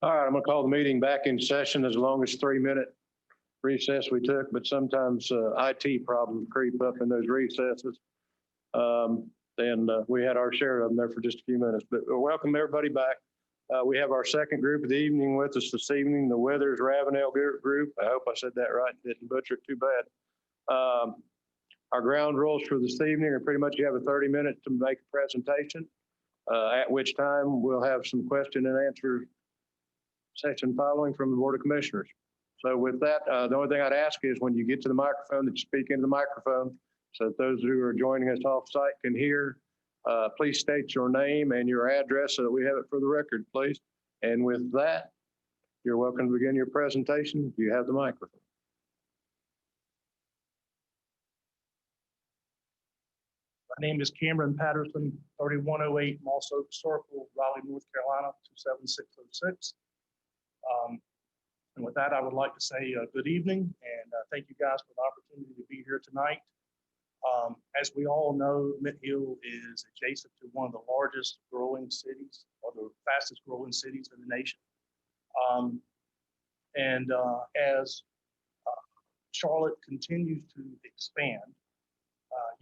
All right, I'm going to call the meeting back in session as long as 3-minute recess we took, but sometimes IT problems creep up in those recesses. And we had our share of them there for just a few minutes, but welcome everybody back. We have our second group of the evening with us this evening, the Withers Ravenel group. I hope I said that right, didn't butcher it too bad. Our ground rules for this evening are pretty much you have a 30-minute to make a presentation, at which time we'll have some question and answer session following from the Board of Commissioners. So with that, the only thing I'd ask is when you get to the microphone that you speak into the microphone so that those who are joining us off-site can hear. Please state your name and your address so that we have it for the record, please. And with that, you're welcome to begin your presentation. You have the microphone. My name is Cameron Patterson, 3108 Moss Oak Circle, Raleigh, North Carolina, 27606. And with that, I would like to say good evening and thank you guys for the opportunity to be here tonight. As we all know, Mint Hill is adjacent to one of the largest growing cities or the fastest growing cities in the nation. As Charlotte continues to expand,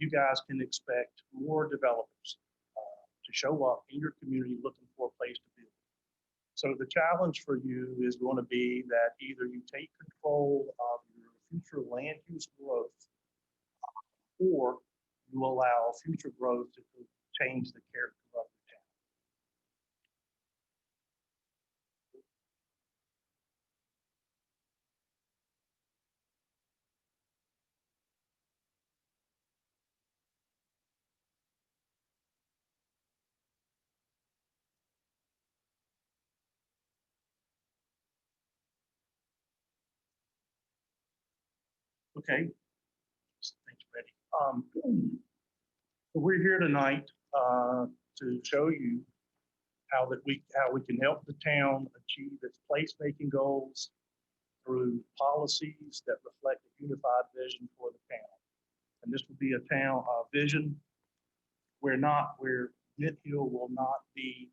you guys can expect more developers to show up in your community looking for a place to build. So the challenge for you is going to be that either you take control of your future land use growth or you allow future growth to change the character of the town. Okay, thanks, Betty. We're here tonight to show you how we can help the town achieve its placemaking goals through policies that reflect a unified vision for the town. And this will be a town vision where Mint Hill will not be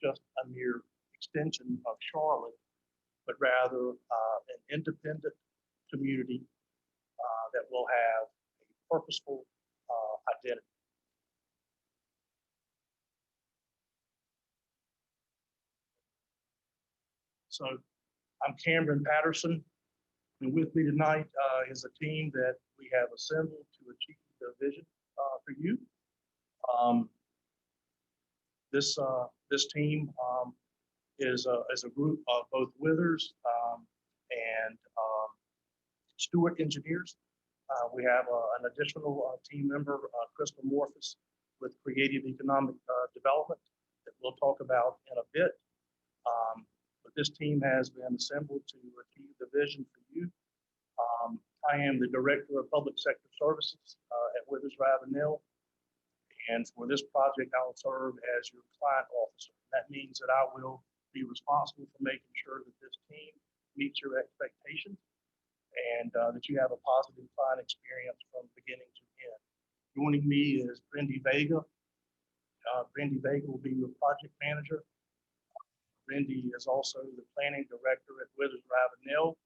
just a mere extension of Charlotte, but rather an independent community that will have a purposeful identity. So I'm Cameron Patterson, and with me tonight is a team that we have assembled to achieve the vision for you. This team is a group of both Withers and Stewart engineers. We have an additional team member, Crystal Morphus, with Creative Economic Development that we'll talk about in a bit. But this team has been assembled to achieve the vision for you. I am the Director of Public Sector Services at Withers Ravenel. And for this project, I'll serve as your client officer. That means that I will be responsible for making sure that this team meets your expectations and that you have a positive client experience from beginning to end. Joining me is Brendy Vega. Brendy Vega will be your project manager. Brendy is also the planning director at Withers Ravenel.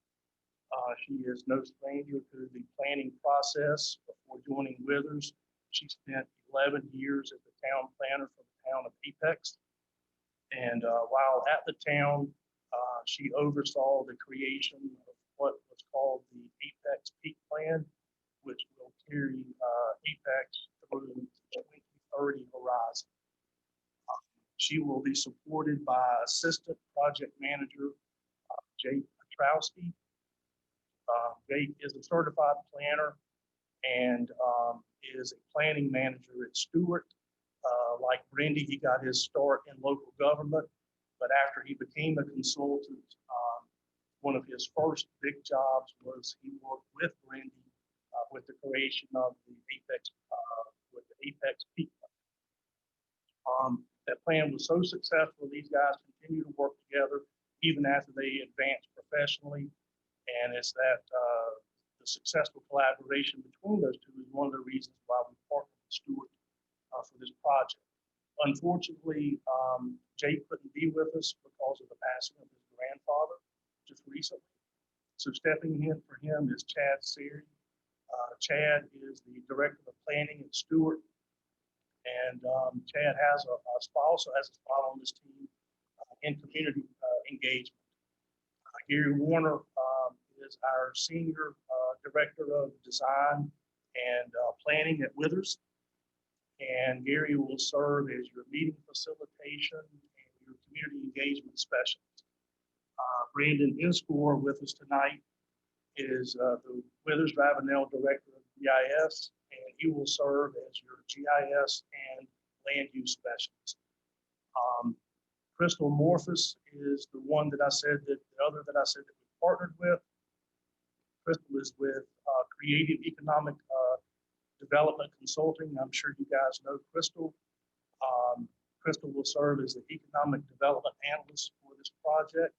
She is no stranger to the planning process. Before joining Withers, she spent 11 years as the town planner for the town of Apex. And while at the town, she oversaw the creation of what was called the Apex Peak Plan, which will carry Apex through the 2030 horizon. She will be supported by Assistant Project Manager Jake Petrowski. Jake is a certified planner and is a planning manager at Stewart. Like Brendy, he got his start in local government, but after he became a consultant, one of his first big jobs was he worked with Brendy with the creation of the Apex Peak Plan. That plan was so successful, these guys continue to work together even after they advance professionally. And it's that the successful collaboration between those two is one of the reasons why we partnered with Stewart for this project. Unfortunately, Jake couldn't be with us because of the passing of his So stepping in for him is Chad Serry. Chad is the Director of Planning at Stewart. And Chad also has a spot on this team in community engagement. Gary Warner is our Senior Director of Design and Planning at Withers. And Gary will serve as your meeting facilitation and your community engagement specialist. Brandon Inscore with us tonight is the Withers Ravenel Director of GIS, and he will serve as your GIS and land use specialist. Crystal Morphus is the one that I said that we partnered with. Crystal is with Creative Economic Development Consulting. I'm sure you guys know Crystal. Crystal will serve as the economic development analyst for this project.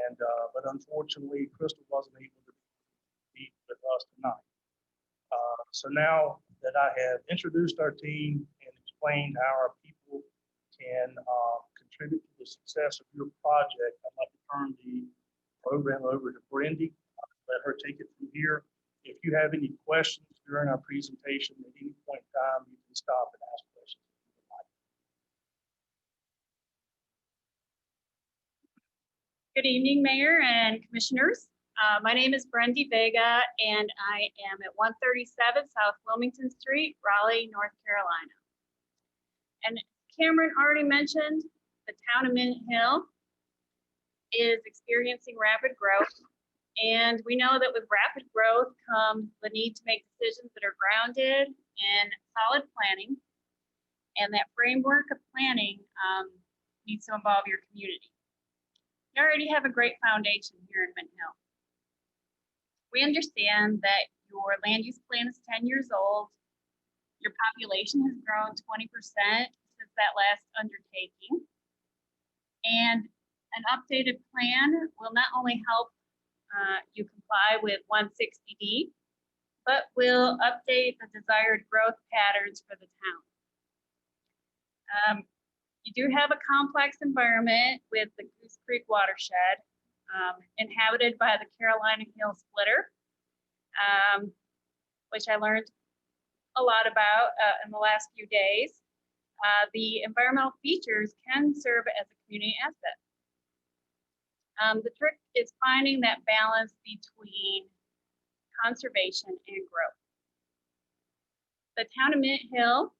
And but unfortunately, Crystal wasn't able to be with us tonight. So now that I have introduced our team and explained how our people can contribute to the success of your project, I'd like to turn the program over to Brendy. Let her take it from here. If you have any questions during our presentation at any point in time, you can stop and ask questions. Good evening, Mayor and Commissioners. My name is Brendy Vega, and I am at 137 South Wilmington Street, Raleigh, North Carolina. And Cameron already mentioned, the town of Mint Hill is experiencing rapid growth. And we know that with rapid growth comes the need to make decisions that are grounded in solid planning. And that framework of planning needs to involve your community. You already have a great foundation here in Mint Hill. We understand that your land use plan is 10 years old. Your population has grown 20% since that last undertaking. And an updated plan will not only help you comply with 160D, but will update the desired growth patterns for the town. You do have a complex environment with the Goose Creek watershed, inhabited by the Carolina Hill Splitter, which I learned a lot about in the last few days. The environmental features can serve as a community asset. The trick is finding that balance between conservation and growth. The town of Mint Hill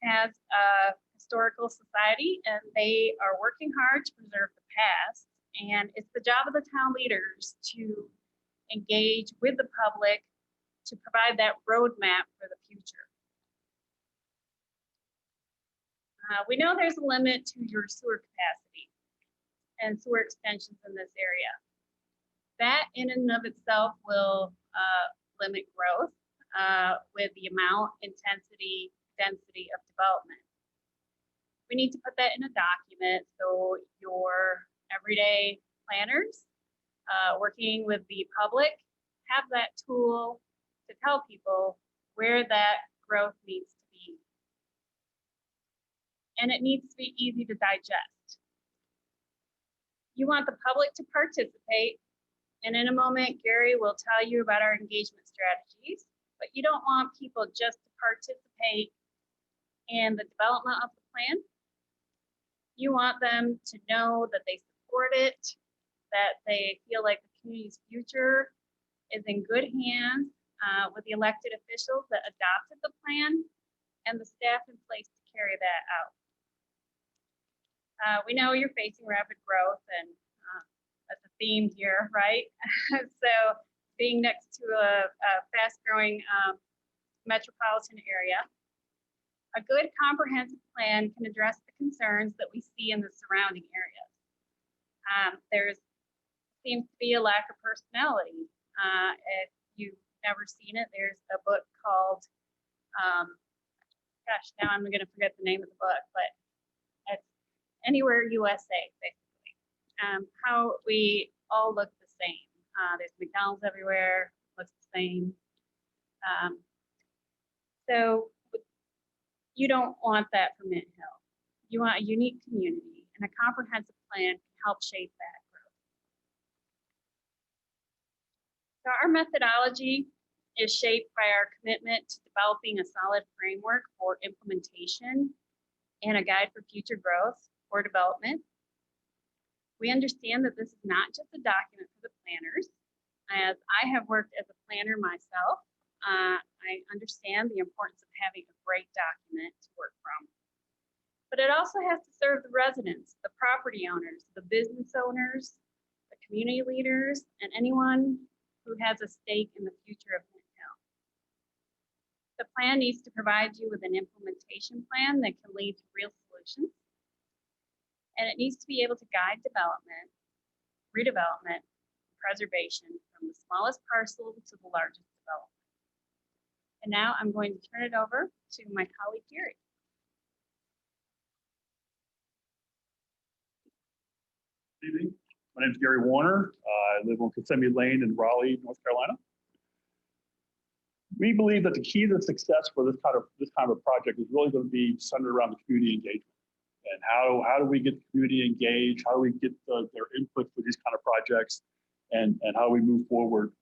has a historical society, and they are working hard to preserve the past. And it's the job of the town leaders to engage with the public to provide that roadmap for the future. We know there's a limit to your sewer capacity and sewer extensions in this area. That in and of itself will limit growth with the amount, intensity, density of development. We need to put that in a document so your everyday planners working with the public have that tool to tell people where that growth needs to be. And it needs to be easy to digest. You want the public to participate, and in a moment, Gary will tell you about our engagement strategies, but you don't want people just to participate in the development of the plan. You want them to know that they support it, that they feel like the community's future is in good hands with the elected officials that adopted the plan and the staff in place to carry that out. We know you're facing rapid growth, and that's a theme here, right? So being next to a fast-growing metropolitan area, a good comprehensive plan can address the concerns that we see in the surrounding areas. There seems to be a lack of personality. If you've never seen it, there's a book called, gosh, now I'm going to forget the name of the book, but it's Anywhere USA, basically. How we all look the same. There's McDonald's everywhere, looks the same. So you don't want that for Mint Hill. You want a unique community, and a comprehensive plan can help shape that So our methodology is shaped by our commitment to developing a solid framework for implementation and a guide for future growth or development. We understand that this is not just a document for the planners. As I have worked as a planner myself, I understand the importance of having a great document to work from. But it also has to serve the residents, the property owners, the business owners, the community leaders, and anyone who has a stake in the future of Mint Hill. The plan needs to provide you with an implementation plan that can lead to real solutions. And it needs to be able to guide development, redevelopment, preservation from the smallest parcel to the largest development. And now I'm going to turn it over to my colleague, Gary. Good evening. My name is Gary Warner. I live on Kissimmee Lane in Raleigh, North Carolina. We believe that the key to success for this kind of a project is really going to be centered around the community engagement. And how do we get the community engaged? How do we get their input for these kind of projects? And how do we move forward?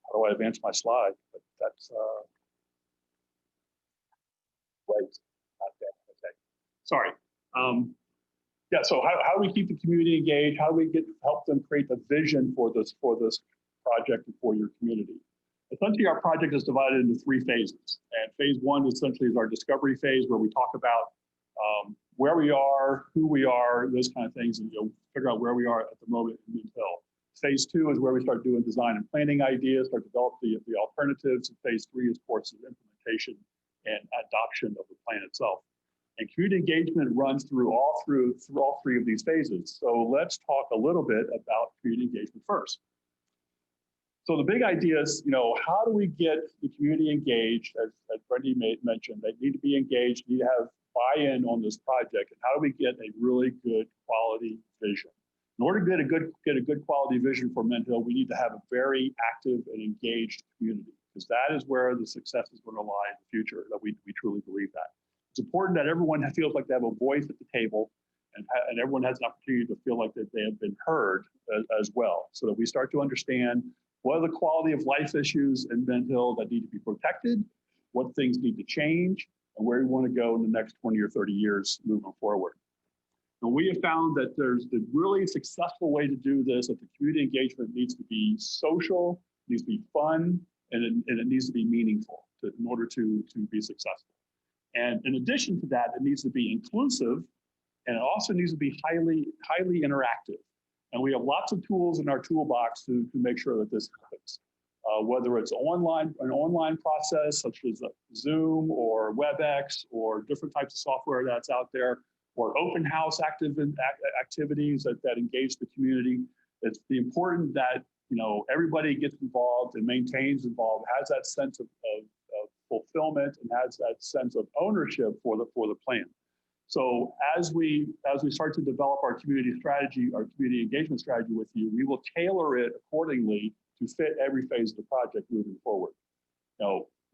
How do I advance my slide? But that's right. Not that. Okay. Sorry. Yeah. So how do we keep the community engaged? How do we help them create the vision for this project and for your community? Essentially, our project is divided into 3 phases. And phase 1 essentially is our discovery phase, where we talk about where we are, who we are, those kind of things, and figure out where we are at the moment in Mint Hill. Phase 2 is where we start doing design and planning ideas, start to develop the alternatives. And phase 3 is, of course, is implementation and adoption of the plan itself. And community engagement runs through all 3 of these phases. So let's talk a little bit about community engagement first. So the big idea is, how do we get the community engaged? As Brendy mentioned, they need to be engaged, need to have buy-in on this project. And how do we get a really good quality vision? In order to get a good quality vision for Mint Hill, we need to have a very active and engaged community, because that is where the success is going to lie in the future. That we truly believe that. It's important that everyone feels like they have a voice at the table, and everyone has an opportunity to feel like that they have been heard as well, so that we start to understand what are the quality of life issues in Mint Hill that need to be protected, what things need to change, and where we want to go in the next 20 or 30 years moving forward. And we have found that there's the really successful way to do this, that the community engagement needs to be social, needs to be fun, and it needs to be meaningful in order to be successful. And in addition to that, it needs to be inclusive, and it also needs to be highly interactive. And we have lots of tools in our toolbox to make sure that this happens. Whether it's an online process such as Zoom or WebEx or different types of software that's out there, or open house activities that engage the community. It's important that everybody gets involved and maintains involved, has that sense of fulfillment, and has that sense of ownership for the plan. So as we start to develop our community strategy, our community engagement strategy with you, we will tailor it accordingly to fit every phase of the project moving forward.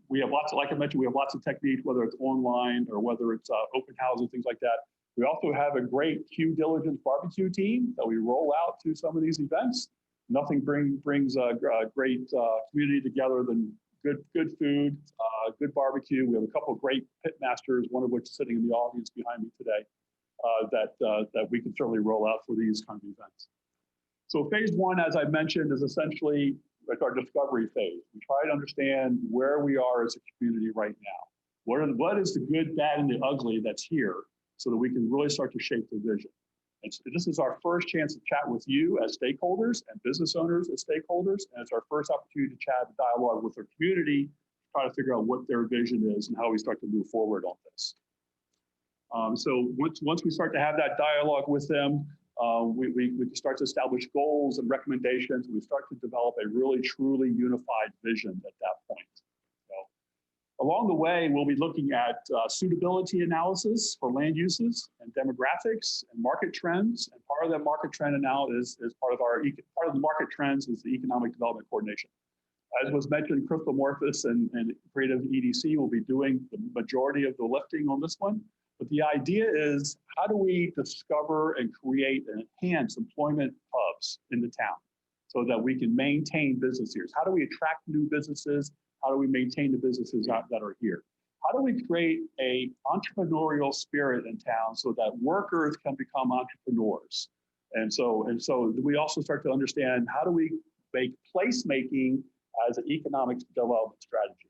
We have lots of, like I mentioned, we have lots of techniques, whether it's online or whether it's open houses, things like that. We also have a great due diligence barbecue team that we roll out to some of these events. Nothing brings a great community together than good food, good barbecue. We have a couple of great pit masters, one of which is sitting in the audience behind me today, that we can certainly roll out for these kind of events. So phase 1, as I mentioned, is essentially like our discovery phase. We try to understand where we are as a community right now. What is the good, bad, and the ugly that's here, so that we can really start to shape the vision. And so this is our first chance to chat with you as stakeholders and business owners as stakeholders. And it's our first opportunity to chat and dialogue with our community, try to figure out what their vision is and how we start to move forward on this. So once we start to have that dialogue with them, we can start to establish goals and recommendations. We start to develop a really, truly unified vision at that point. Along the way, we'll be looking at suitability analysis for land uses and demographics and market trends. And part of that market trend analysis is part of the market trends is the economic development coordination. As was mentioned, Crystal Morphus and Creative EDC will be doing the majority of the lifting on this one. But the idea is, how do we discover and create and enhance employment hubs in the town? so that we can maintain business here. How do we attract new businesses? How do we maintain the businesses that are here? How do we create a entrepreneurial spirit in town so that workers can become entrepreneurs? And so we also start to understand, how do we make placemaking as an economic development strategy?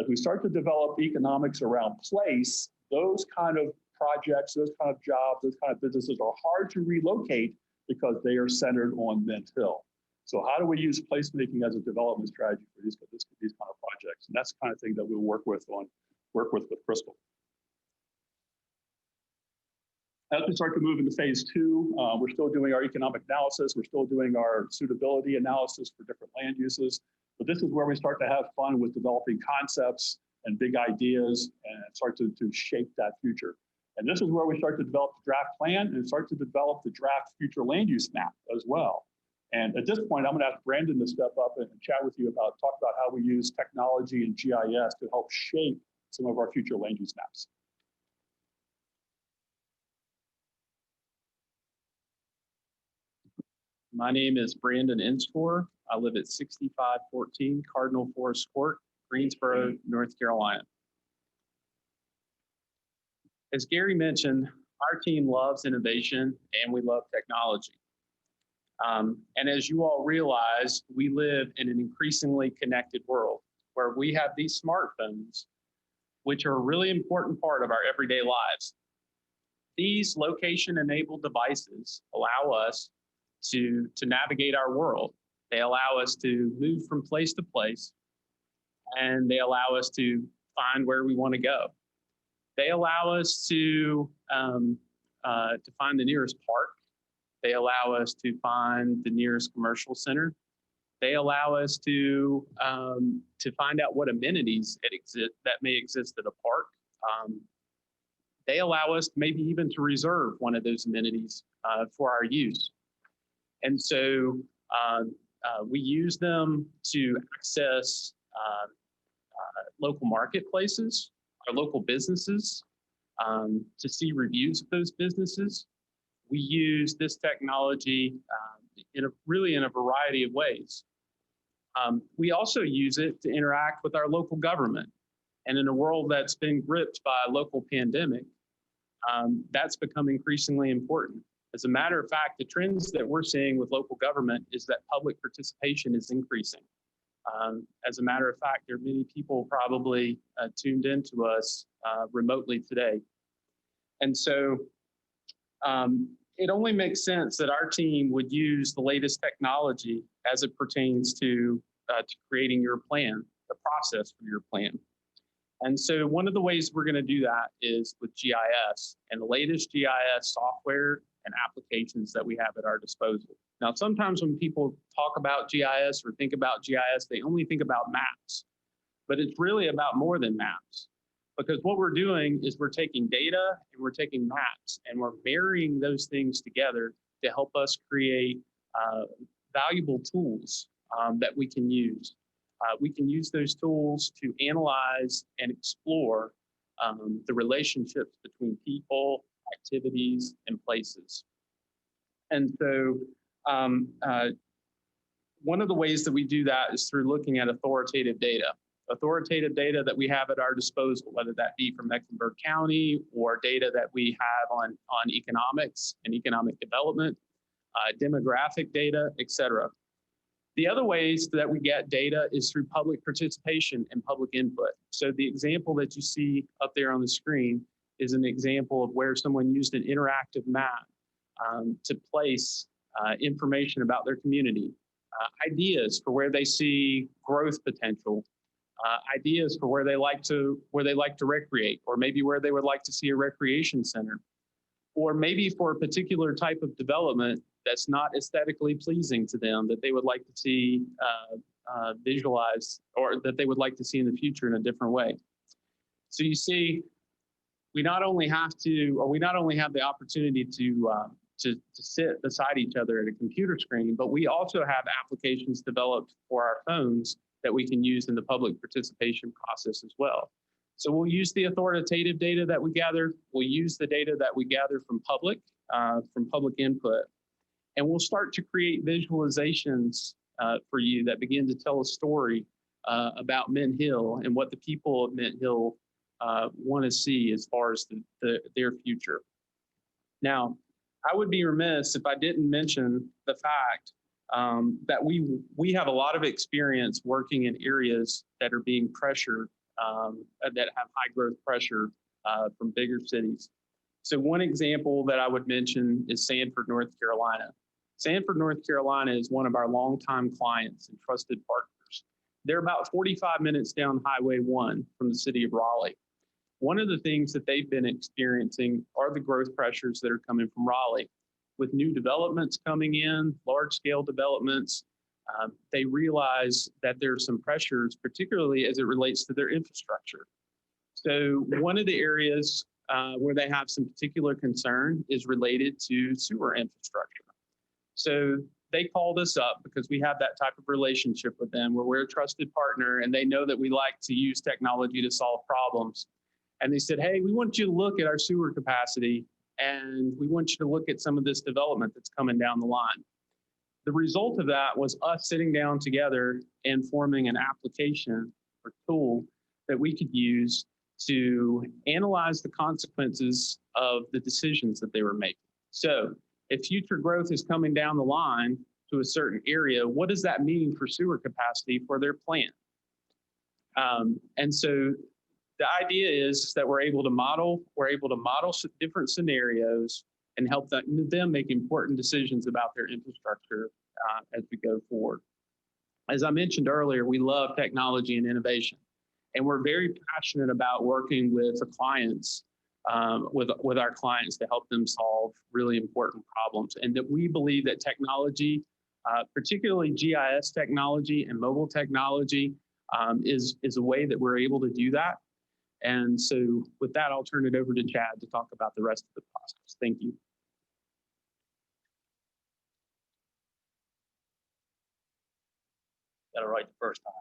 As we start to develop economics around place, those kind of projects, those kind of jobs, those kind of businesses are hard to relocate because they are centered on Mint Hill. So how do we use placemaking as a development strategy for these kind of projects? And that's the kind of thing that we'll work with Crystal. As we start to move into phase two, we're still doing our economic analysis. We're still doing our suitability analysis for different land uses. But this is where we start to have fun with developing concepts and big ideas and start to shape that future. And this is where we start to develop the draft plan and start to develop the draft future land use map as well. And at this point, I'm going to ask Brandon to step up and chat with you talk about how we use technology and GIS to help shape some of our future land use maps. My name is Brandon Inscore. I live at 6514 Cardinal Forest Court, Greensboro, North Carolina. As Gary mentioned, our team loves innovation and we love technology. And as you all realize, we live in an increasingly connected world where we have these smartphones, which are a really important part of our everyday lives. These location-enabled devices allow us to navigate our world. They allow us to move from place to place, and they allow us to find where we want to go. They allow us to find the nearest park. They allow us to find the nearest commercial center. They allow us to find out what amenities that may exist at a park. They allow us maybe even to reserve one of those amenities for our use. And so we use them to access local marketplaces, our local businesses, to see reviews of those businesses. We use this technology in a variety of ways. We also use it to interact with our local government. And in a world that's been gripped by a local pandemic, that's become increasingly important. As a matter of fact, the trends that we're seeing with local government is that public participation is increasing. As a matter of fact, there are many people probably tuned into us remotely today. And so it only makes sense that our team would use the latest technology as it pertains to creating your plan, the process for your plan. And so one of the ways we're going to do that is with GIS and the latest GIS software and applications that we have at our disposal. Now, sometimes when people talk about GIS or think about GIS, they only think about maps, but it's really about more than maps. Because what we're doing is we're taking data and we're taking maps and we're marrying those things together to help us create valuable tools that we can use. We can use those tools to analyze and explore the relationships between people, activities, and places. And so one of the ways that we do that is through looking at authoritative data that we have at our disposal, whether that be from Mecklenburg County or data that we have on economics and economic development, demographic data, et cetera. The other ways that we get data is through public participation and public input. So the example that you see up there on the screen is an example of where someone used an interactive map to place information about their community, ideas for where they see growth potential, ideas for where they like to recreate, or maybe where they would like to see a recreation center, or maybe for a particular type of development that's not aesthetically pleasing to them that they would like to see visualized, or that they would like to see in the future in a different way. So you see, we not only have the opportunity to sit beside each other at a computer screen, but we also have applications developed for our phones that we can use in the public participation process as well. So we'll use the authoritative data that we gather. We'll use the data that we gather from public input, and we'll start to create visualizations for you that begin to tell a story about Mint Hill and what the people of Mint Hill want to see as far as their future. Now, I would be remiss if I didn't mention the fact that we have a lot of experience working in areas that are being pressured, that have high growth pressure from bigger cities. So one example that I would mention is Sanford, North Carolina. Sanford, North Carolina is one of our longtime clients and trusted partners. They're about 45 minutes down Highway 1 from the city of Raleigh. One of the things that they've been experiencing are the growth pressures that are coming from Raleigh. With new developments coming in, large-scale developments, they realize that there's some pressures, particularly as it relates to their infrastructure. So one of the areas where they have some particular concern is related to sewer infrastructure. So they called us up because we have that type of relationship with them where we're a trusted partner and they know that we like to use technology to solve problems. And they said, hey, we want you to look at our sewer capacity and we want you to look at some of this development that's coming down the line. The result of that was us sitting down together and forming an application or tool that we could use to analyze the consequences of the decisions that they were making. So if future growth is coming down the line to a certain area, what does that mean for sewer capacity for their plant? And so the idea is that we're able to model different scenarios and help them make important decisions about their infrastructure as we go forward. As I mentioned earlier, we love technology and innovation, and we're very passionate about working with the clients, with our clients to help them solve really important problems. And that we believe that technology, particularly GIS technology and mobile technology, is a way that we're able to do that. And so with that, I'll turn it over to Chad to talk about the rest of the process. Thank you. Got it right the first time.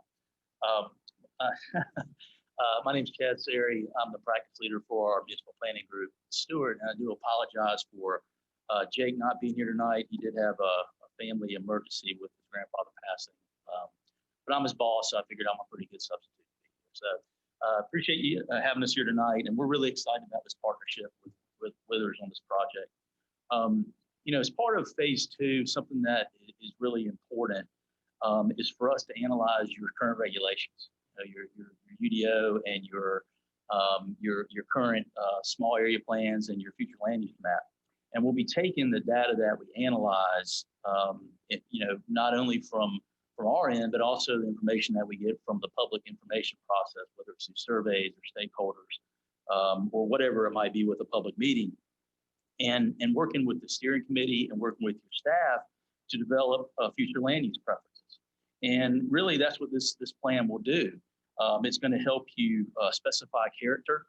My name's Chad Serry. I'm the practice leader for our municipal planning group, Stewart, and I do apologize for Jake not being here tonight. He did have a family emergency with his grandfather passing, but I'm his boss, so I figured I'm a pretty good substitute. So appreciate you having us here tonight, and we're really excited about this partnership with Withers on this project. You know, as part of phase 2, something that is really important is for us to analyze your current regulations, your UDO and your current small area plans and your future land use map. And we'll be taking the data that we analyze, you know, not only from our end, but also the information that we get from the public information process, whether it's through surveys or stakeholders, or whatever it might be with a public meeting, and working with the steering committee and working with your staff to develop future land use preferences. And really, that's what this plan will do. It's going to help you specify character.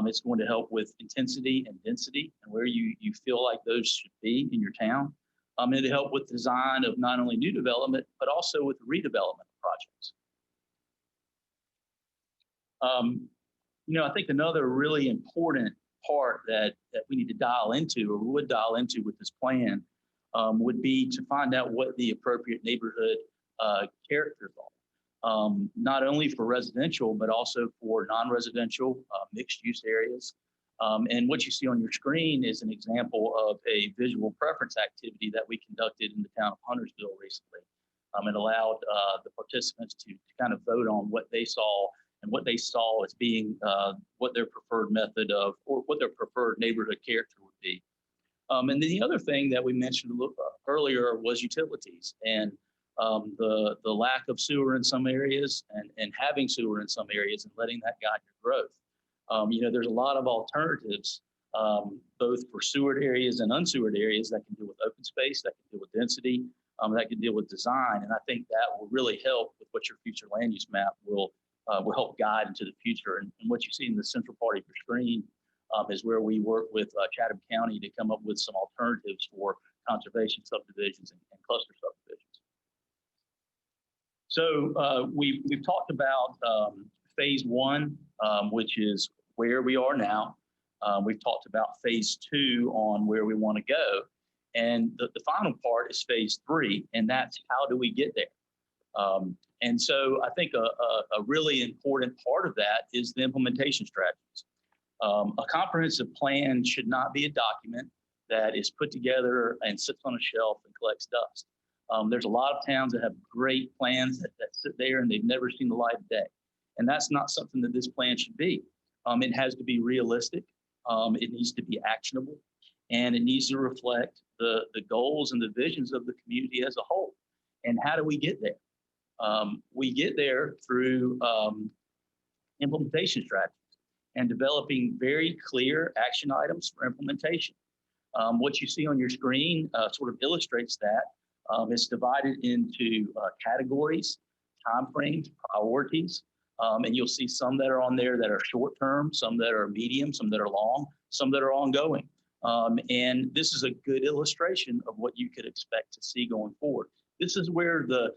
It's going to help with intensity and density and where you feel like those should be in your town. It'll help with design of not only new development, but also with redevelopment projects. You know, I think another really important part that we need to dial into, or would dial into with this plan, would be to find out what the appropriate neighborhood characters are, not only for residential, but also for non-residential mixed use areas. And what you see on your screen is an example of a visual preference activity that we conducted in the town of Huntersville recently. It allowed the participants to kind of vote on what they saw and what they saw as being what their preferred method of, or what their preferred neighborhood character would be. And then the other thing that we mentioned a little earlier was utilities and the lack of sewer in some areas and having sewer in some areas and letting that guide your growth. You know, there's a lot of alternatives, both for sewered areas and unsewered areas that can deal with open space, that can deal with density, that can deal with design. And I think that will really help with what your future land use map will help guide into the future. And what you see in the central part of your screen is where we work with Chatham County to come up with some alternatives for conservation subdivisions and cluster subdivisions. So we've talked about phase 1, which is where we are now. We've talked about phase 2 on where we want to go. And the final part is phase 3, and that's how do we get there? And so I think a really important part of that is the implementation strategies. A comprehensive plan should not be a document that is put together and sits on a shelf and collects dust. There's a lot of towns that have great plans that sit there and they've never seen the light of day. And that's not something that this plan should be. It has to be realistic. It needs to be actionable, and it needs to reflect the goals and the visions of the community as a whole. And how do we get there? We get there through implementation strategies and developing very clear action items for implementation. What you see on your screen sort of illustrates that. It's divided into categories, timeframes, priorities, and you'll see some that are on there that are short-term, some that are medium, some that are long, some that are ongoing. And this is a good illustration of what you could expect to see going forward. This is where the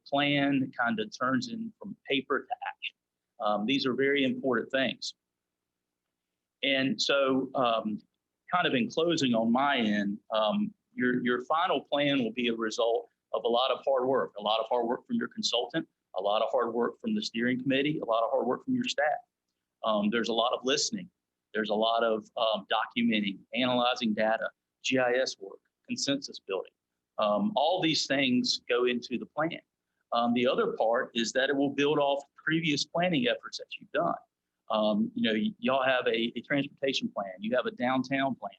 plan kind of turns in from paper to action. These are very important things. And so kind of in closing on my end, your final plan will be a result of a lot of hard work from your consultant, a lot of hard work from the steering committee, a lot of hard work from your staff. There's a lot of listening. There's a lot of documenting, analyzing data, GIS work, consensus building. All these things go into the plan. The other part is that it will build off previous planning efforts that you've done. Y'all have a transportation plan. You have a downtown plan,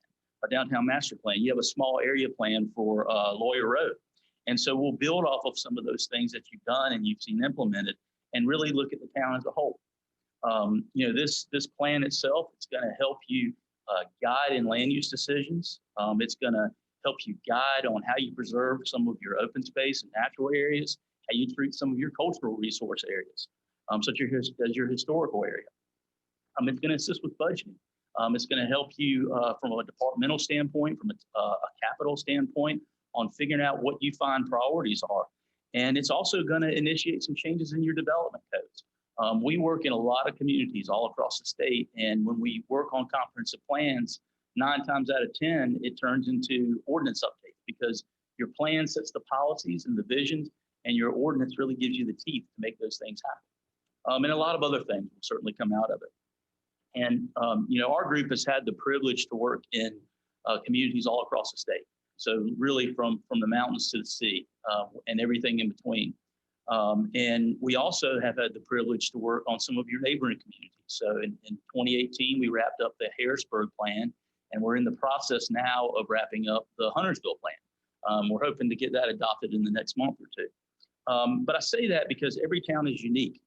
a downtown master plan. You have a small area plan for Lawyer Road. And so we'll build off of some of those things that you've done and you've seen implemented and really look at the town as a whole. This plan itself, it's going to help you guide in land use decisions. It's going to help you guide on how you preserve some of your open space and natural areas, how you treat some of your cultural resource areas, such as your historical area. It's going to assist with budgeting. It's going to help you from a departmental standpoint, from a capital standpoint, on figuring out what you find priorities are. And it's also going to initiate some changes in your development codes. We work in a lot of communities all across the state, and when we work on comprehensive plans, 9 times out of 10, it turns into ordinance updates because your plan sets the policies and the visions, and your ordinance really gives you the teeth to make those things happen. And a lot of other things will certainly come out of it. And our group has had the privilege to work in communities all across the state. So really from the mountains to the sea and everything in between. And we also have had the privilege to work on some of your neighboring communities. So in 2018, we wrapped up the Harrisburg plan, and we're in the process now of wrapping up the Huntersville plan. We're hoping to get that adopted in the next month or two. But I say that because every town is unique.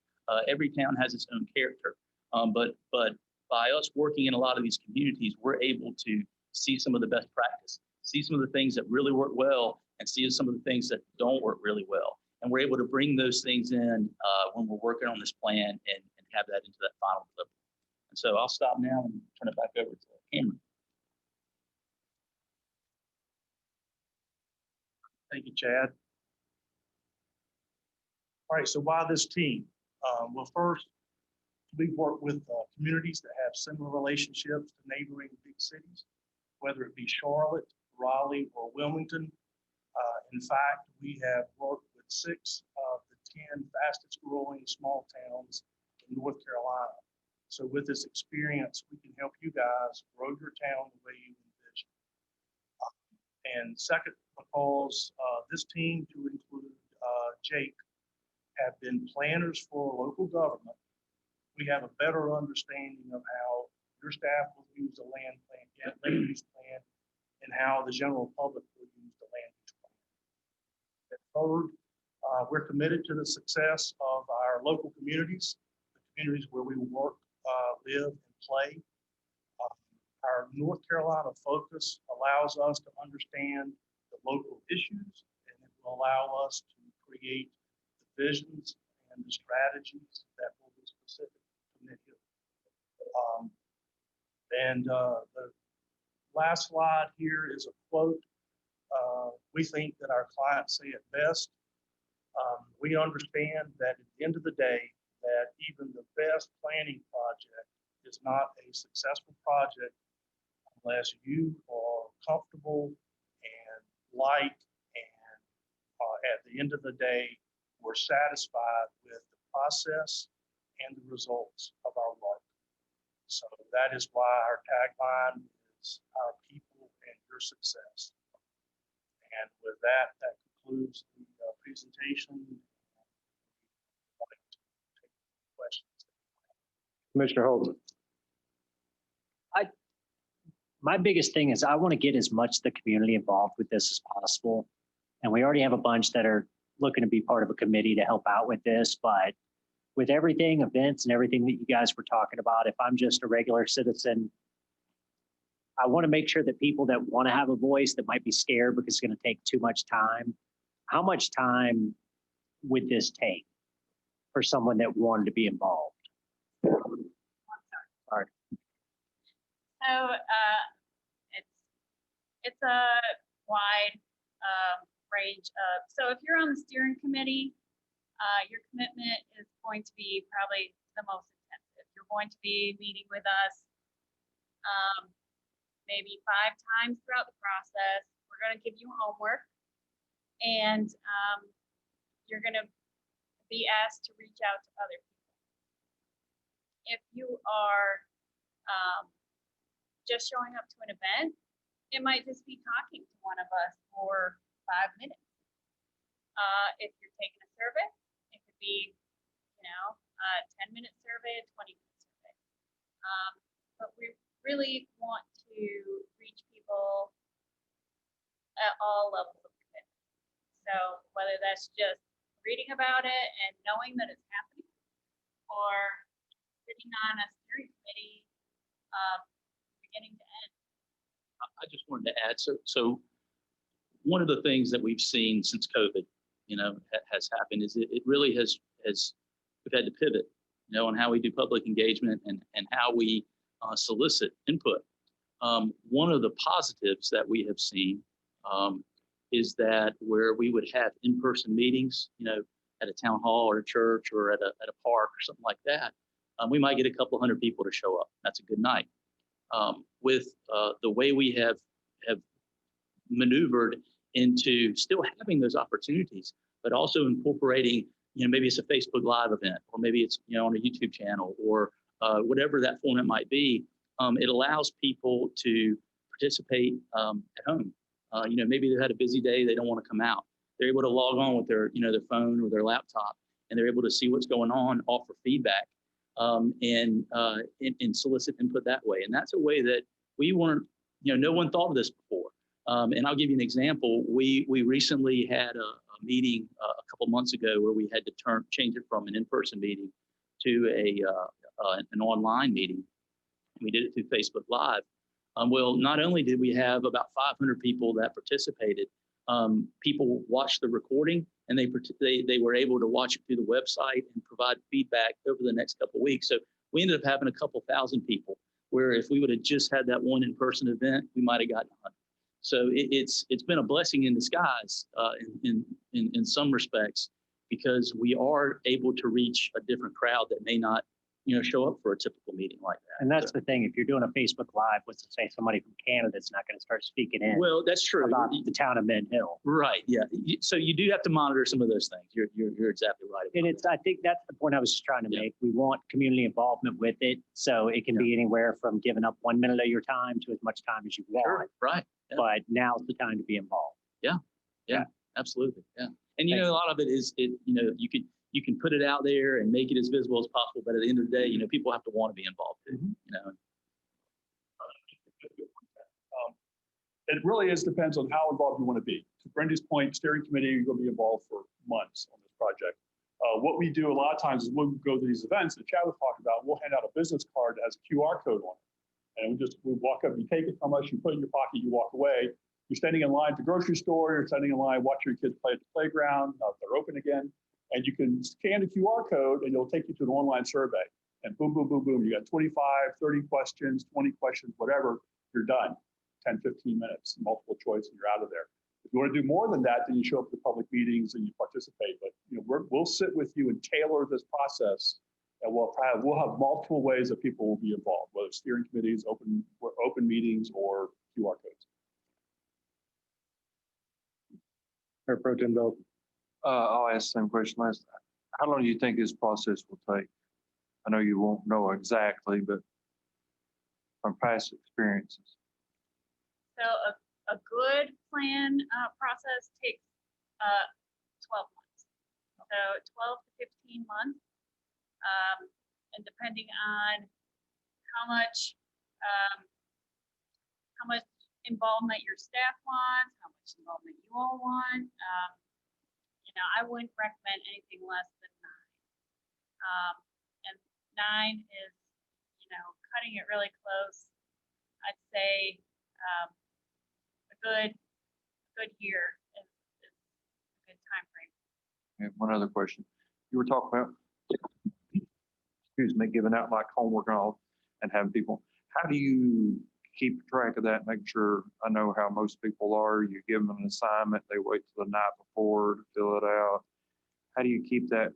Every town has its own character. But by us working in a lot of these communities, we're able to see some of the best practice, see some of the things that really work well, and see some of the things that don't work really well. And we're able to bring those things in when we're working on this plan and have that into that final clip. And so I'll stop now and turn it back over to Cameron. Thank you, Chad. All right, so why this team? Well, first, we've worked with communities that have similar relationships to neighboring big cities, whether it be Charlotte, Raleigh, or Wilmington. In fact, we have worked with 6 of the 10 fastest growing small towns in North Carolina. So with this experience, we can help you guys grow your town the way you envision. And second, because this team, to include Jake, have been planners for local government, we have a better understanding of how your staff will use the land use plan, and how the general public will use the land use plan. And third, we're committed to the success of our local communities, the communities where we work, live, and play. Our North Carolina focus allows us to understand the local issues, and it will allow us to create the visions and the strategies that will be specific to Mid-Hill. The last slide here is a quote. We think that our clients say it best. We understand that at the end of the day, that even the best planning project is not a successful project unless you are comfortable and like, and at the end of the day, we're satisfied with the process and the results of our work. So that is why our tagline is our people and your success. And with that, that concludes the presentation. I'd like to take questions. Commissioner Holden. My biggest thing is I want to get as much of the community involved with this as possible. And we already have a bunch that are looking to be part of a committee to help out with this. But with everything, events and everything that you guys were talking about, if I'm just a regular citizen, I want to make sure that people that want to have a voice that might be scared because it's going to take too much time, how much time would this take for someone that wanted to be involved? Sorry. So it's a wide range of, so if you're on the steering committee, your commitment is going to be probably the most intensive. You're going to be meeting with us maybe 5 times throughout the process. We're going to give you homework, and you're going to be asked to reach out to other people. If you are just showing up to an event, it might just be talking to one of us for 5 minutes. If you're taking a survey, it could be, a 10-minute survey, a 20-minute survey. But we really want to reach people at all levels of commitment. So whether that's just reading about it and knowing that it's happening, or sitting on a steering committee beginning to end. I just wanted to add, so one of the things that we've seen since COVID, has happened is it really has we've had to pivot, on how we do public engagement and how we solicit input. One of the positives that we have seen is that where we would have in-person meetings, at a town hall or a church or at a park or something like that, we might get a couple hundred people to show up. That's a good night. With the way we have maneuvered into still having those opportunities, but also incorporating, maybe it's a Facebook Live event, or maybe it's, on a YouTube channel, or whatever that format might be. It allows people to participate at home. Maybe they've had a busy day, they don't want to come out. They're able to log on with their, their phone or their laptop, and they're able to see what's going on, offer feedback, and solicit input that way. And that's a way that we weren't, no one thought of this before. And I'll give you an example. We recently had a meeting a couple months ago where we had to change it from an in-person meeting to an online meeting. We did it through Facebook Live. Well, not only did we have about 500 people that participated, people watched the recording, and they were able to watch it through the website and provide feedback over the next couple of weeks. So we ended up having a couple thousand people, where if we would have just had that one in-person event, we might have gotten 100. So it's been a blessing in disguise in some respects, because we are able to reach a different crowd that may not, show up for a typical meeting like that. And that's the thing, if you're doing a Facebook Live, what's to say somebody from Canada's not going to start speaking in Well, that's true. about the town of Mint Hill? Right. Yeah. So you do have to monitor some of those things. You're exactly right. And I think that's the point I was just trying to make. We want community involvement with it. So it can be anywhere from giving up 1 minute of your time to as much time as you want. Sure. Right. Yeah. But now's the time to be involved. Yeah. Absolutely. Yeah. And a lot of it is you can put it out there and make it as visible as possible, but at the end of the day, people have to want to be involved too. It really depends on how involved you want to be. To Brenda's point, steering committee, you're going to be involved for months on this project. What we do a lot of times is we'll go to these events that Chad was talking about. We'll hand out a business card that has a QR code on it. And we walk up, you take it from us, you put it in your pocket, you walk away. You're standing in line at the grocery store, you're standing in line watching your kids play at the playground, if they're open again. And you can scan the QR code and it'll take you to an online survey. And boom, boom, boom, boom. You got 25, 30 questions, 20 questions, whatever, you're done. 10, 15 minutes, multiple choice, and you're out of there. If you want to do more than that, then you show up to public meetings and you participate. But we'll sit with you and tailor this process, and we'll have multiple ways that people will be involved, whether it's steering committees, open meetings, or QR codes. Mayor Pro Tem Bell. I'll ask the same question last. How long do you think this process will take? I know you won't know exactly, but from past experiences. So a good plan process takes 12 months. So 12 to 15 months. And depending on how much involvement your staff wants, how much involvement you all want, I wouldn't recommend anything less than 9. And 9 is, cutting it really close. I'd say a good year is a good time frame. And one other question. You were talking about, excuse me, giving out like homework and all and having people. How do you keep track of that? Make sure, I know how most people are. You give them an assignment, they wait till the night before to fill it out. How do you keep that?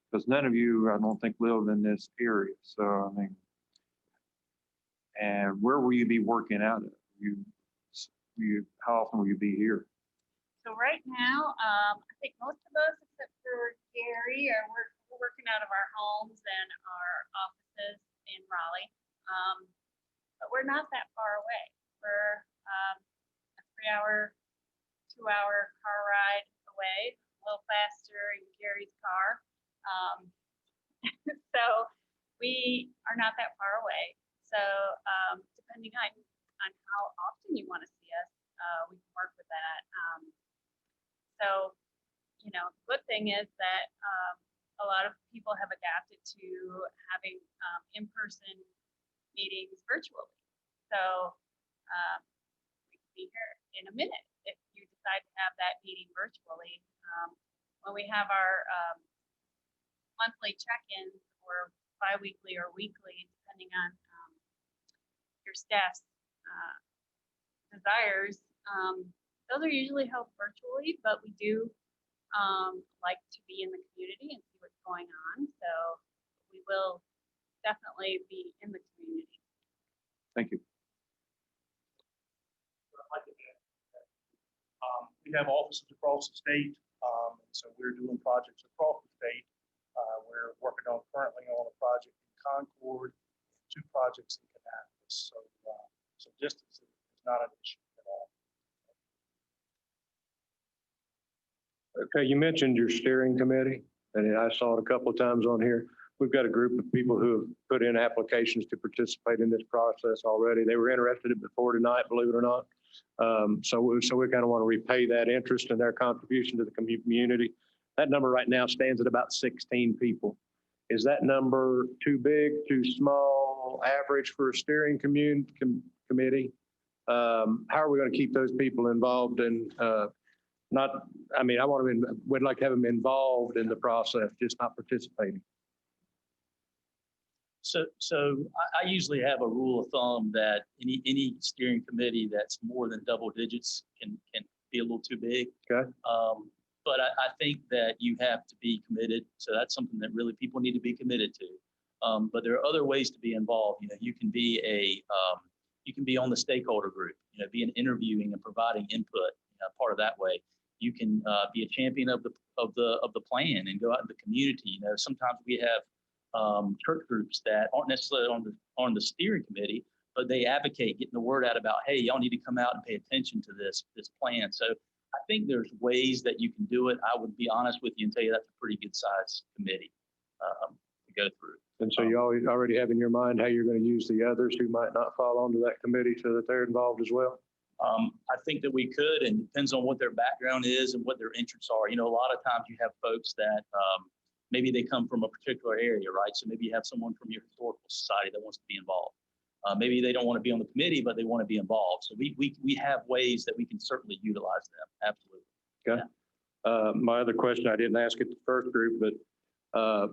Because none of you, I don't think, live in this area. So, I mean, and where will you be working out of? How often will you be here? So right now, I think most of us, except for Gary, we're working out of our homes and our offices in Raleigh. But we're not that far away. We're a 3-hour, 2-hour car ride away, a little faster in Gary's car. So we are not that far away. So depending on how often you want to see us, we can work with that. So, the good thing is that a lot of people have adapted to having in-person meetings virtually. So we can be here in a minute if you decide to have that meeting virtually. When we have our monthly check-ins or bi-weekly or weekly, depending on your staff's desires, those are usually held virtually, but we do like to be in the community and see what's going on. So we will definitely be in the community. Thank you. We have offices across the state, so we're doing projects across the state. We're working currently on a project in Concord, 2 projects in Kannapolis. So distance is not an issue at all. Okay, you mentioned your steering committee, and I saw it a couple of times on here. We've got a group of people who have put in applications to participate in this process already. They were interested before tonight, believe it or not. So we kind of want to repay that interest and their contribution to the community. That number right now stands at about 16 people. Is that number too big, too small, average for a steering committee? How are we going to keep those people involved in we'd like to have them involved in the process, just not participating. So I usually have a rule of thumb that any steering committee that's more than double digits can be a little too big. Okay. But I think that you have to be committed. So that's something that really people need to be committed to. But there are other ways to be involved. You can be you can be on the stakeholder group. Be an interviewing and providing input. Part of that way. You can be a champion of the plan and go out in the community. Sometimes we have church groups that aren't necessarily on the steering committee, but they advocate getting the word out about, hey, y'all need to come out and pay attention to this plan. So I think there's ways that you can do it. I would be honest with you and tell you that's a pretty good size committee to go through. And so you already have in your mind how you're going to use the others who might not fall onto that committee so that they're involved as well? I think that we could, and depends on what their background is and what their interests are. A lot of times you have folks that maybe they come from a particular area, right? So maybe you have someone from your historical society that wants to be involved. Maybe they don't want to be on the committee, but they want to be involved. So we have ways that we can certainly utilize them. Absolutely. Okay. Yeah. My other question, I didn't ask it the first group, but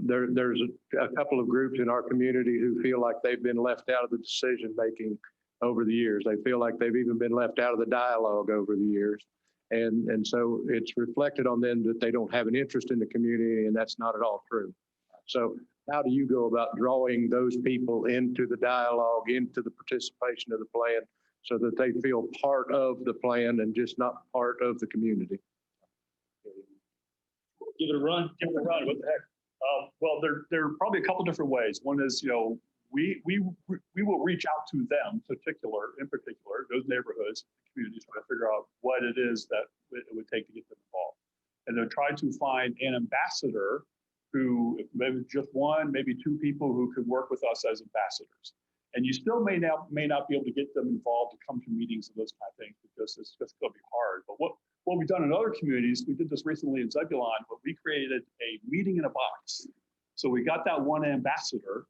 there's a couple of groups in our community who feel like they've been left out of the decision making over the years. They feel like they've even been left out of the dialogue over the years. And so it's reflected on them that they don't have an interest in the community, and that's not at all true. So how do you go about drawing those people into the dialogue, into the participation of the plan, so that they feel part of the plan and just not part of the community? Give it a run. Give it a run. What the heck? Well, there are probably a couple different ways. One is, we will reach out to them, in particular, those neighborhoods, communities, try to figure out what it is that it would take to get them involved. And then try to find an ambassador who, maybe just one, maybe two people who could work with us as ambassadors. And you still may not be able to get them involved to come to meetings and those kind of things because it's just going to be hard. But what we've done in other communities, we did this recently in Zebulon, but we created a meeting in a box. So we got that one ambassador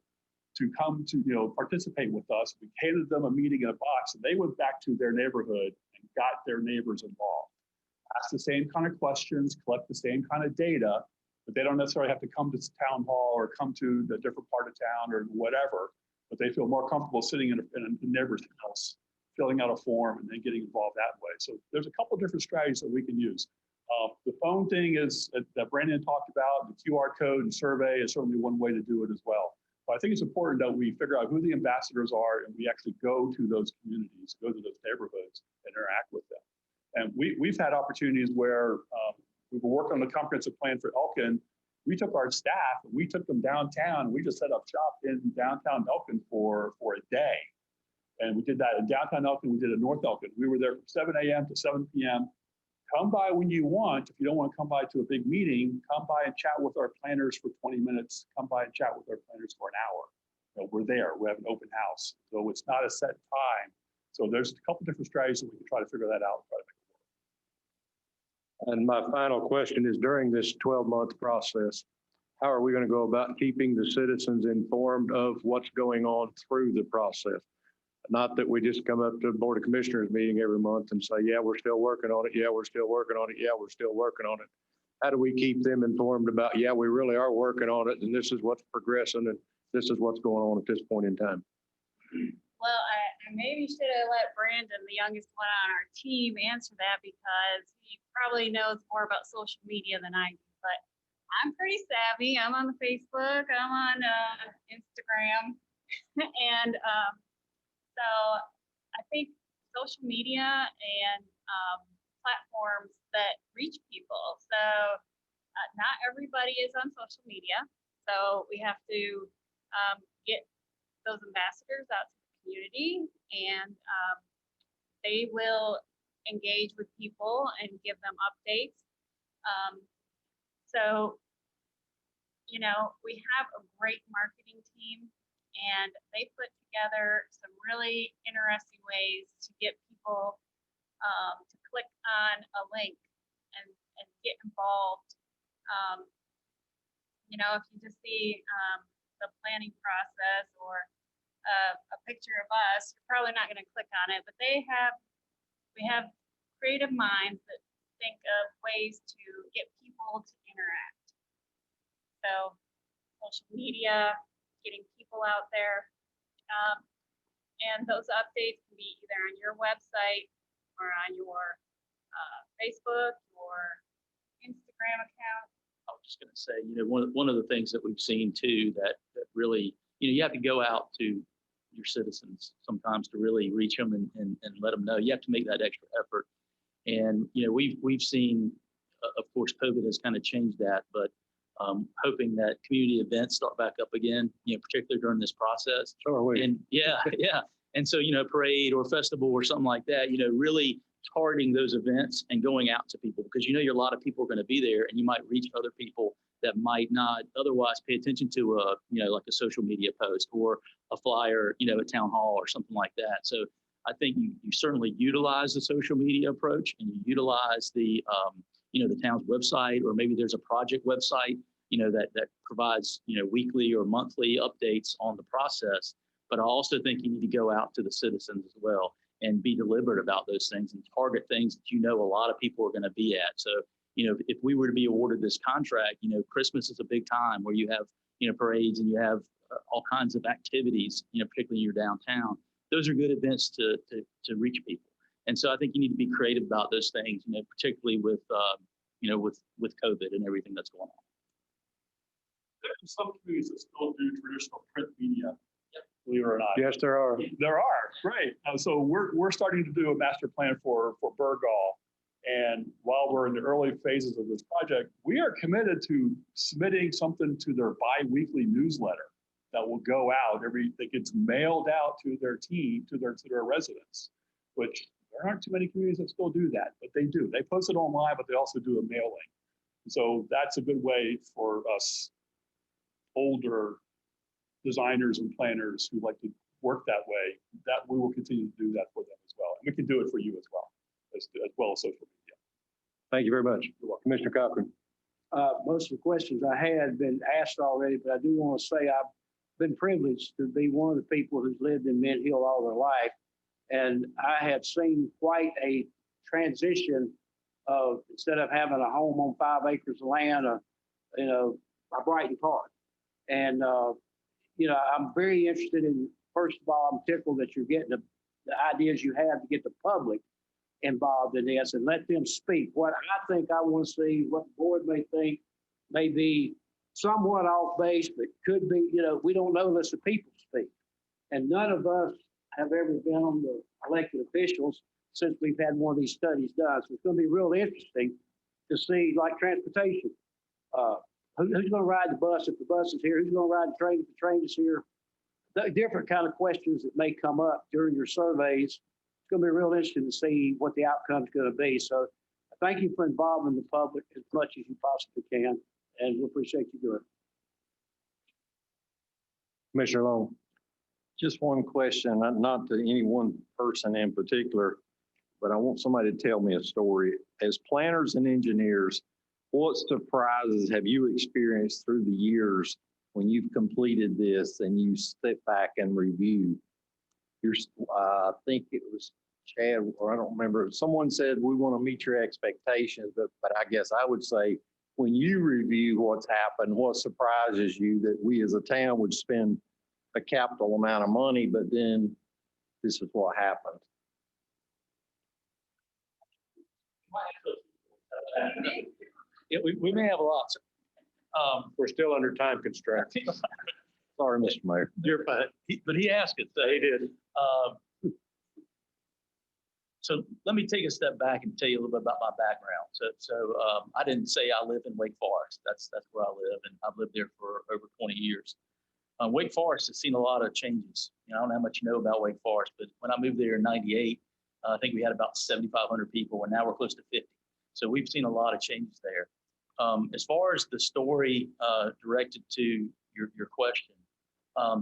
to come to, participate with us. We handed them a meeting in a box and they went back to their neighborhood and got their neighbors involved. Ask the same kind of questions, collect the same kind of data, but they don't necessarily have to come to town hall or come to the different part of town or whatever, but they feel more comfortable sitting in a neighbor's house, filling out a form and then getting involved that way. So there's a couple different strategies that we can use. The phone thing is that Brandon talked about, the QR code and survey is certainly one way to do it as well. But I think it's important that we figure out who the ambassadors are and we actually go to those communities, go to those neighborhoods and interact with them. And we've had opportunities where we were working on the comprehensive plan for Elkin. We took our staff and we took them downtown and we just set up shop in downtown Elkin for a day. And we did that in downtown Elkin, we did it in North Elkin. We were there from 7 a.m. to 7 p.m. Come by when you want. If you don't want to come by to a big meeting, come by and chat with our planners for 20 minutes. Come by and chat with our planners for an hour. We're there. We have an open house. So it's not a set time. So there's a couple different strategies that we can try to figure that out. And my final question is, during this 12-month process, how are we going to go about keeping the citizens informed of what's going on through the process? Not that we just come up to the Board of Commissioners meeting every month and say, yeah, we're still working on it. Yeah, we're still working on it. Yeah, we're still working on it. How do we keep them informed about, yeah, we really are working on it and this is what's progressing and this is what's going on at this point in time? Well, I maybe should have let Brandon, the youngest one on our team, answer that because he probably knows more about social media than I do. But I'm pretty savvy. I'm on the Facebook. I'm on Instagram. And so I think social media and platforms that reach people. So not everybody is on social media. So we have to get those ambassadors out to the community and they will engage with people and give them updates. So, we have a great marketing team and they put together some really interesting ways to get people to click on a link and get involved. If you just see the planning process or a picture of us, you're probably not going to click on it, but we have creative minds that think of ways to get people to interact. So social media, getting people out there. And those updates can be either on your website or on your Facebook or Instagram account. I was just going to say, one of the things that we've seen too, that really, you have to go out to your citizens sometimes to really reach them and let them know. You have to make that extra effort. And, we've seen, of course, COVID has kind of changed that, but hoping that community events start back up again, particularly during this process. So are we. And yeah. And so, parade or festival or something like that, really targeting those events and going out to people because a lot of people are going to be there and you might reach other people that might not otherwise pay attention to like a social media post or a flyer, at town hall or something like that. So I think you certainly utilize the social media approach and you utilize the, the town's website, or maybe there's a project website, that provides, weekly or monthly updates on the process. But I also think you need to go out to the citizens as well and be deliberate about those things and target things that a lot of people are going to be at. So, if we were to be awarded this contract, Christmas is a big time where you have, parades and you have all kinds of activities, particularly in your downtown. Those are good events to reach people. And so I think you need to be creative about those things, particularly with, with COVID and everything that's going on. There's some communities that still do traditional print media, believe it or not. Yes, there are. There are, right. So we're starting to do a master plan for Burgall And while we're in the early phases of this project, we are committed to submitting something to their bi-weekly newsletter that will go out that gets mailed out to their team, to their residents, which there aren't too many communities that still do that, but they do. They post it online, but they also do a mailing. So that's a good way for us older designers and planners who like to work that way, that we will continue to do that for them as well. And we can do it for you as well as social media. Thank you very much. Commissioner Cochran. Most of the questions I had been asked already, but I do want to say I've been privileged to be one of the people who's lived in Mint Hill all their life. And I have seen quite a transition of, instead of having a home on 5 acres of land, a Brighton Park. And, I'm very interested in, first of all, I'm tickled that you're getting the ideas you have to get the public involved in this and let them speak. What I think I want to see, what the board may think, may be somewhat off base, but could be, we don't know unless the people speak. And none of us have ever been on the elected officials since we've had one of these studies done. So it's going to be real interesting to see, like transportation. Who's going to ride the bus if the bus is here? Who's going to ride the train if the train is here? The different kind of questions that may come up during your surveys. It's going to be real interesting to see what the outcome is going to be. So thank you for involving the public as much as you possibly can, and we appreciate you doing it. Commissioner Long. Just one question, not to any one person in particular, but I want somebody to tell me a story. As planners and engineers, what surprises have you experienced through the years when you've completed this and you sit back and review? I think it was Chad, or I don't remember. Someone said, we want to meet your expectations, but I guess I would say, when you review what's happened, what surprises you that we as a town would spend a capital amount of money, but then this is what happened? Yeah, we may have lots. We're still under time constraints. Sorry, Mr. Mayor. You're fine. But he asked it. So, He did. So let me take a step back and tell you a little bit about my background. So I didn't say I live in Wake Forest. That's where I live, and I've lived there for over 20 years. Wake Forest has seen a lot of changes. I don't know how much you know about Wake Forest, but when I moved there in '98, I think we had about 7,500 people, and now we're close to 50. So we've seen a lot of changes there. As far as the story directed to your question,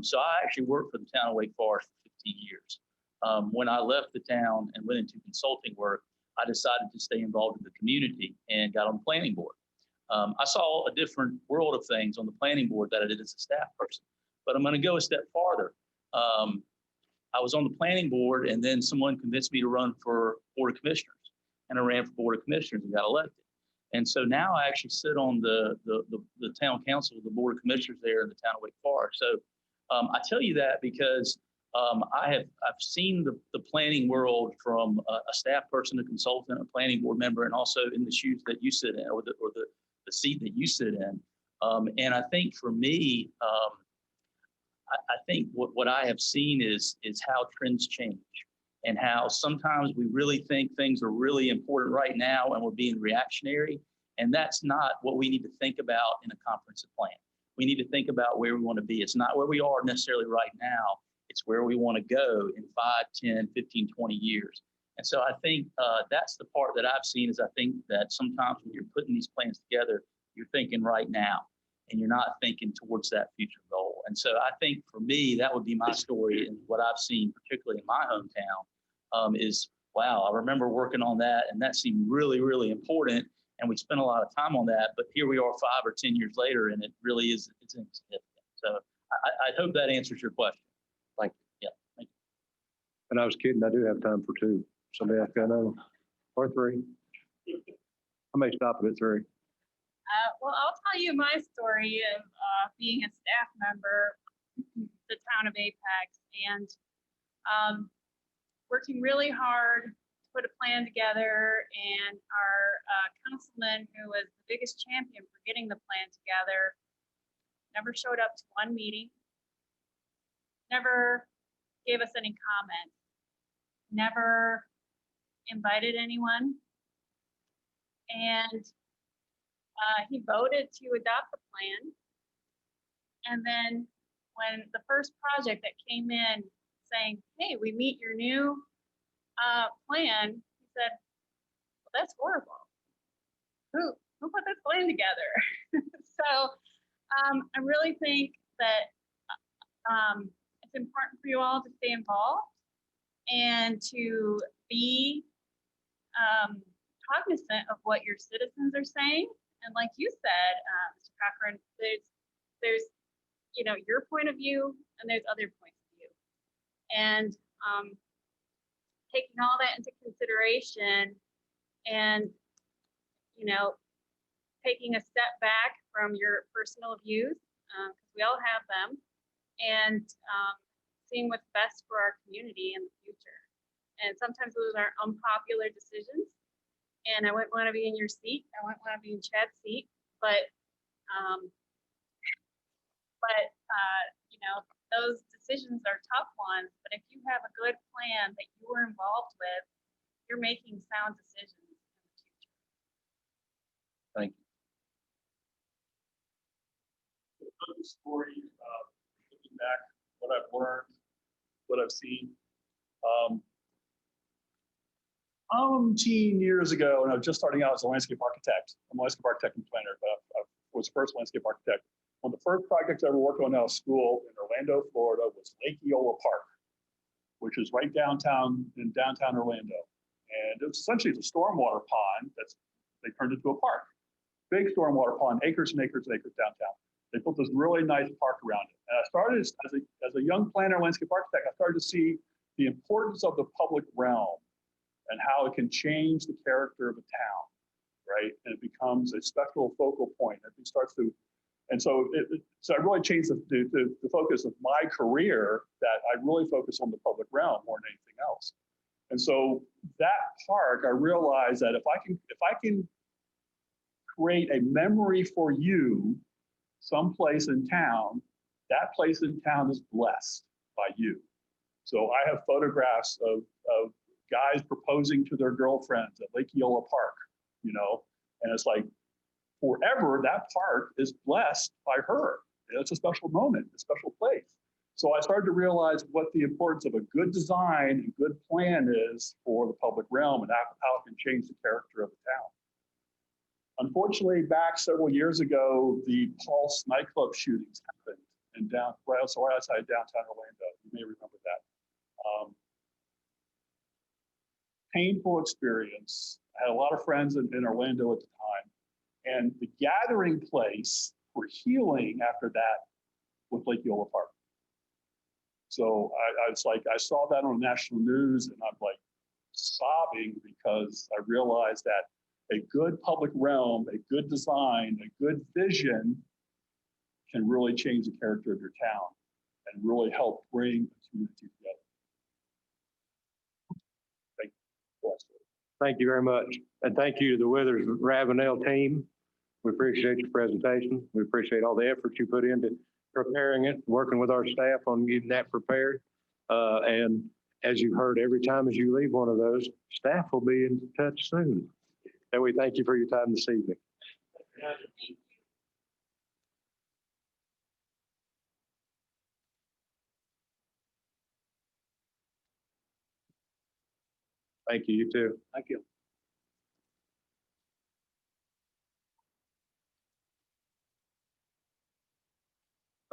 so I actually worked for the town of Wake Forest for 15 years. When I left the town and went into consulting work, I decided to stay involved in the community and got on the planning board. I saw a different world of things on the planning board that I did as a staff person, but I'm going to go a step farther. I was on the planning board, and then someone convinced me to run for Board of Commissioners, and I ran for Board of Commissioners and got elected. And so now I actually sit on the town council, the Board of Commissioners there in the town of Wake Forest. So I tell you that because I've seen the planning world from a staff person, a consultant, a planning board member, and also in the shoes that you sit in, or the seat that you sit in. And I think for me, I think what I have seen is how trends change, and how sometimes we really think things are really important right now and we're being reactionary. And that's not what we need to think about in a comprehensive plan. We need to think about where we want to be. It's not where we are necessarily right now. It's where we want to go in 5, 10, 15, 20 years. And so I think that's the part that I've seen, is I think that sometimes when you're putting these plans together, you're thinking right now, and you're not thinking towards that future goal. And so I think for me, that would be my story, and what I've seen, particularly in my hometown, is, wow, I remember working on that, and that seemed really, really important. And we spent a lot of time on that, but here we are 5 or 10 years later, and it really is, it's insignificant. So I hope that answers your question. Thank you. Yeah, thank you. And I was kidding, I do have time for 2. Somebody else got know, or 3. I may stop at 3. Well, I'll tell you my story of being a staff member at the town of Apex, and working really hard to put a plan together. And our councilman, who was the biggest champion for getting the plan together, never showed up to one meeting, never gave us any comment, never invited anyone. And he voted to adopt the plan. And then when the first project that came in saying, hey, we meet your new plan, he said, well, that's horrible. Who put this plan together? So I really think that it's important for you all to stay involved and to be cognizant of what your citizens are saying. And like you said, Mr. Cochran, there's your point of view and there's other points of view. And taking all that into consideration and, taking a step back from your personal views, because we all have them, and seeing what's best for our community in the future. And sometimes those are unpopular decisions. And I wouldn't want to be in your seat. I wouldn't want to be in Chad's seat. But those decisions are tough ones. But if you have a good plan that you were involved with, you're making sound decisions in the future. Thank you. Good story, looking back, what I've learned, what I've seen. 10 years ago, and I was just starting out as a landscape architect. I'm a landscape architect and planner, but I was the first landscape architect. One of the first projects I ever worked on out of school in Orlando, Florida, was Lake Eola Park, which is right downtown in downtown Orlando. And it was essentially a stormwater pond they turned into a park. Big stormwater pond, acres and acres and acres downtown. They built this really nice park around it. And I started as a young planner, landscape architect, I started to see the importance of the public realm and how it can change the character of a town, right? And it becomes a special focal point. It starts to, and so so I really changed the focus of my career, that I really focus on the public realm more than anything else. And so that park, I realized that if I can create a memory for you someplace in town, that place in town is blessed by you. So I have photographs of guys proposing to their girlfriends at Lake Eola Park, and it's like forever that park is blessed by her. It's a special moment, a special place. So I started to realize what the importance of a good design and good plan is for the public realm and how it can change the character of the town. Unfortunately, back several years ago, the Pulse nightclub shootings happened right outside downtown Orlando. You may remember that. Painful experience. I had a lot of friends in Orlando at the time, and the gathering place for healing after that was Lake Eola Park. So I saw that on national news, and I'm like sobbing because I realized that a good public realm, a good design, a good vision can really change the character of your town and really help bring the community together. Thank you. Thank you very much. And thank you to the Withers Ravenel team. We appreciate your presentation. We appreciate all the effort you put into preparing it, working with our staff on getting that prepared. And as you heard, every time as you leave one of those, staff will be in touch soon. And we thank you for your time this evening. Thank you, you too. Thank you.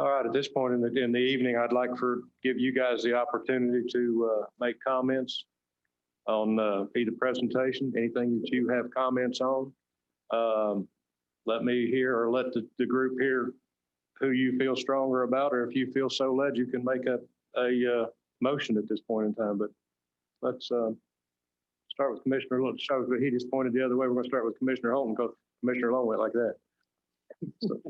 All right, at this point in the evening, I'd like give you guys the opportunity to make comments on either presentation, anything that you have comments on. Let me hear, or let the group hear who you feel stronger about, or if you feel so led, you can make a motion at this point in time. But let's start with Commissioner. He just pointed the other way. We're going to start with Commissioner Holton because Commissioner Long went like that. So,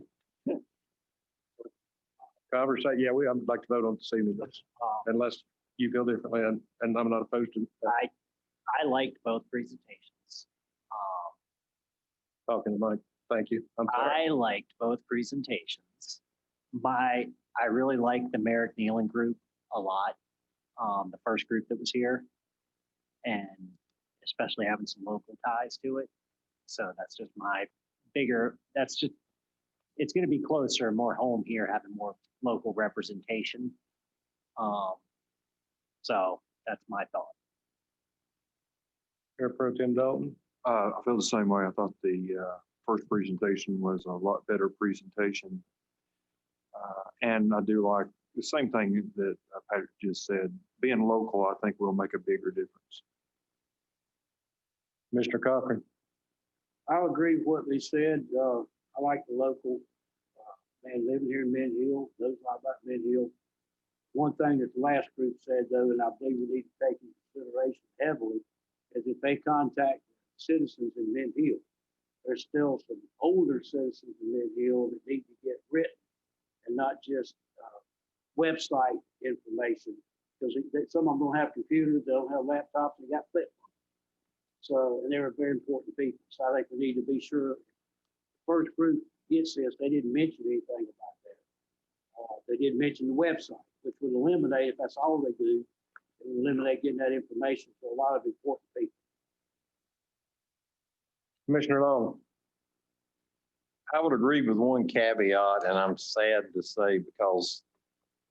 conversation. Yeah, I'd like to vote on this evening, unless you feel differently, and I'm not opposed to that. I liked both presentations. Talking to Mike. Thank you. I'm sorry. I liked both presentations. I really liked the Merrick Nealon group a lot. The first group that was here, and especially having some local ties to it. So that's just my bigger, it's going to be closer, more home here, having more local representation. So that's my thought. Mayor Pro Tem Dalton. I feel the same way. I thought the first presentation was a lot better presentation. And I do like the same thing that Patrick just said. Being local, I think will make a bigger difference. Mr. Cochran. I'll agree with what they said. I like the local, man, living here in Mint Hill, knows a lot about Mint Hill. One thing that the last group said though, and I believe we need to take into consideration heavily, is if they contact citizens in Mint Hill, there's still some older citizens in Mint Hill that need to get written and not just website information. Because some of them don't have computers, they don't have laptops, they got flip phones. So, and they're very important people. So I think we need to be sure the first group gets this, they didn't mention anything about that. They didn't mention the website, which would eliminate, if that's all they do, it would eliminate getting that information to a lot of important people. Commissioner Long. I would agree with one caveat, and I'm sad to say because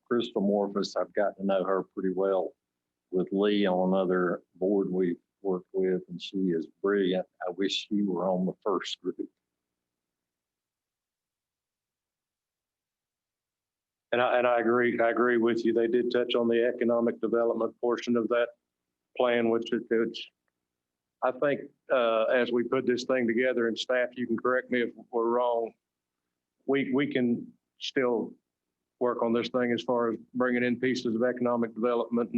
Crystal Morphus, I've gotten to know her pretty well with Lee on another board we've worked with, and she is brilliant. I wish she were on the first group. And I agree with you. They did touch on the economic development portion of that plan, which it's, I think, as we put this thing together, and staff, you can correct me if we're wrong, we can still work on this thing as far as bringing in pieces of economic development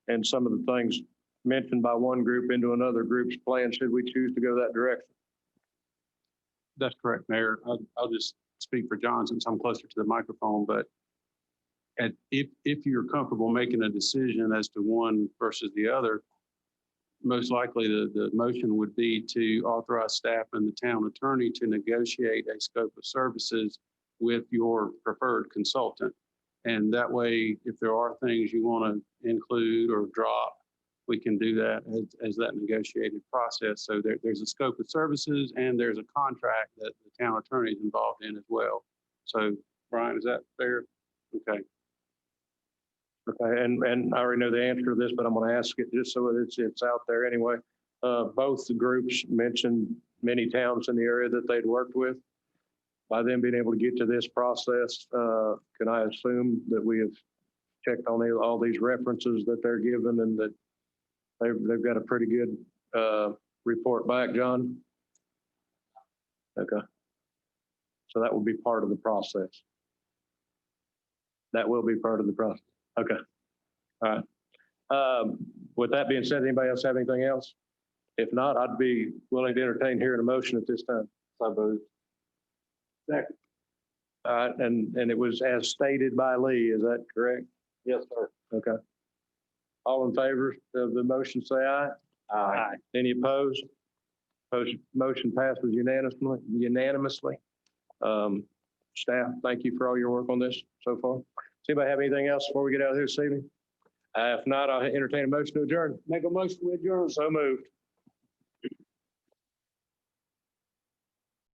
and some of the things mentioned by one group into another group's plan, should we choose to go that direction. That's correct, Mayor. I'll just speak for John since I'm closer to the microphone, but if you're comfortable making a decision as to one versus the other, most likely the motion would be to authorize staff and the town attorney to negotiate a scope of services with your preferred consultant. And that way, if there are things you want to include or drop, we can do that as that negotiated process. So there's a scope of services and there's a contract that the town attorney is involved in as well. So Brian, is that fair? Okay. Okay, and I already know the answer to this, but I'm going to ask it just so it's out there anyway. Both the groups mentioned many towns in the area that they'd worked with. By them being able to get to this process, can I assume that we have checked on all these references that they're given and that they've got a pretty good report back, John? Okay. So that will be part of the process. That will be part of the process. Okay. All right. With that being said, anybody else have anything else? If not, I'd be willing to entertain hearing a motion at this time. So moved. Second. All right, and it was as stated by Lee, is that correct? Yes, sir. Okay. All in favor of the motion, say aye. Aye. Any opposed? Motion passes unanimously. Staff, thank you for all your work on this so far. Does anybody have anything else before we get out of here this evening? If not, I'll entertain a motion to adjourn. Make a motion to adjourn. So moved.